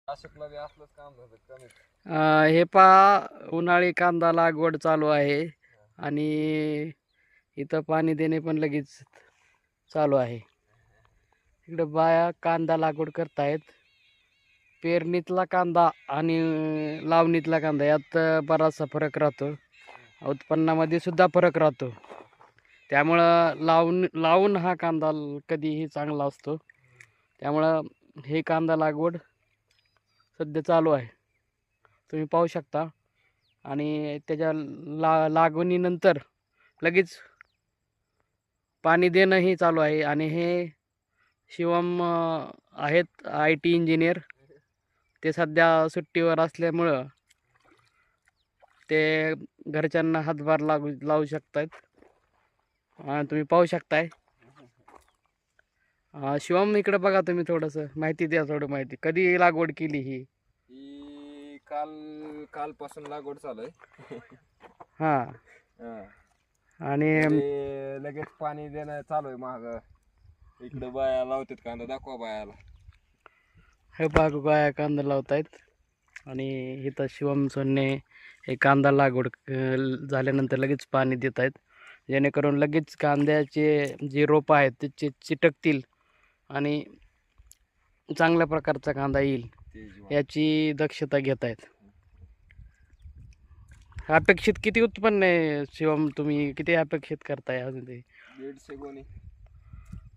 नाशिकला बी असलंच काम झालं कमी. हे पहा उन्हाळी कांदा लागवड चालू आहे आणि इथं पाणी देणे पण लगेच चालू आहे. इकडं बाया कांदा लागवड करतायत. पेरणीतला कांदा आणि लावणीतला कांदा यात बराचसा फरक राहतो. उत्पन्नामध्ये सुद्धा फरक राहतो. त्यामुळं लावून हा कांदा कधीही चांगला असतो. त्यामुळं हे कांदा लागवड सध्या चालू आहे, तुम्ही पाहू शकता. आणि त्याच्या लागवणीनंतर लगेच पाणी देणंही चालू आहे. आणि हे शिवम आहेत IT इंजिनियर. ते सध्या सुट्टीवर असल्यामुळं ते घरच्यांना हातभार लावू शकतात. तुम्ही पाहू शकताय. शिवम इकडे बघा, तुम्ही थोडंसं माहिती द्या, थोडं माहिती. कधी लागवड केली ही? ही कालपासून लागवड चालू आहे. हां. हा. आणि ते लगेच पाणी देणं चालू आहे माग. इकडं बाया लावतात कांदा, दाखवा बायाला. हे बाग बाया कांदा लावतायत. आणि इथं शिवम सोन्ने हे कांदा लागवड झाल्यानंतर लगेच पाणी देत आहेत, जेणेकरून लगेच कांद्याचे जे रोपं आहेत ते चिटकतील आणि चांगल्या प्रकारचा कांदा येईल याची दक्षता घेत आहेत. अपेक्षित किती उत्पन्न आहे शिवम, तुम्ही किती अपेक्षित करताय अजून? ते 150 गोणी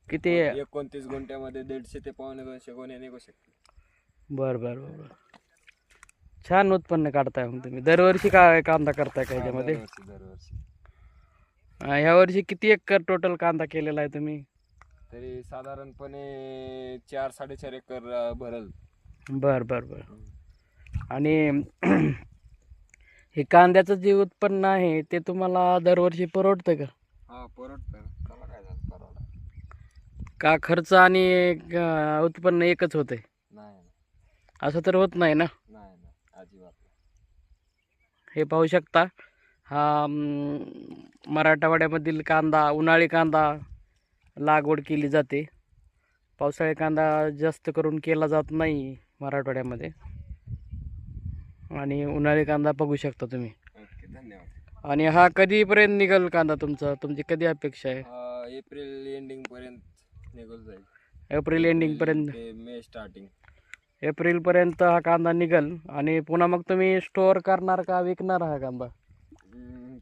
किती? 29 गुंठ्यामध्ये 150 ते 250 गोण्या निघू शकते. बरं बरं बरं. छान उत्पन्न काढताय मग तुम्ही. दरवर्षी काय कांदा करताय का ह्याच्यामध्ये? दरवर्षी. ह्या वर्षी किती एकर टोटल कांदा केलेला आहे तुम्ही? तरी साधारणपणे 4-4.5 एकर भरल. बर बर बर. आणि हे कांद्याचं जे उत्पन्न आहे ते तुम्हाला दरवर्षी परवडतं का? हा, परवडतं. त्याला काय झालं, परवडा. का खर्च आणि उत्पन्न एकच होतंय? नाही असं तर होत नाही ना? नाही नाही, अजिबात नाही. हे पाहू शकता, हा मराठवाड्यामधील कांदा, उन्हाळी कांदा लागवड केली जाते. पावसाळी कांदा जास्त करून केला जात नाही मराठवाड्यामध्ये. आणि उन्हाळी कांदा बघू शकता तुम्ही. ओके, धन्यवाद. आणि हा कधीपर्यंत निघेल कांदा तुमचा? तुमची कधी अपेक्षा आहे? एप्रिल एंडिंग पर्यंत निघून जाईल. एप्रिल एंडिंगपर्यंत? ते मे स्टार्टिंग. एप्रिलपर्यंत हा कांदा निघेल. आणि पुन्हा मग तुम्ही स्टोअर करणार का विकणार हा कांदा?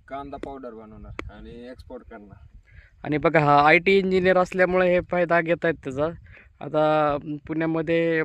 कांदा पावडर बनवणार आणि एक्सपोर्ट करणार. आणि बघा, हा IT इंजिनियर असल्यामुळे हे फायदा घेत आहेत त्याचा. आता पुण्यामध्ये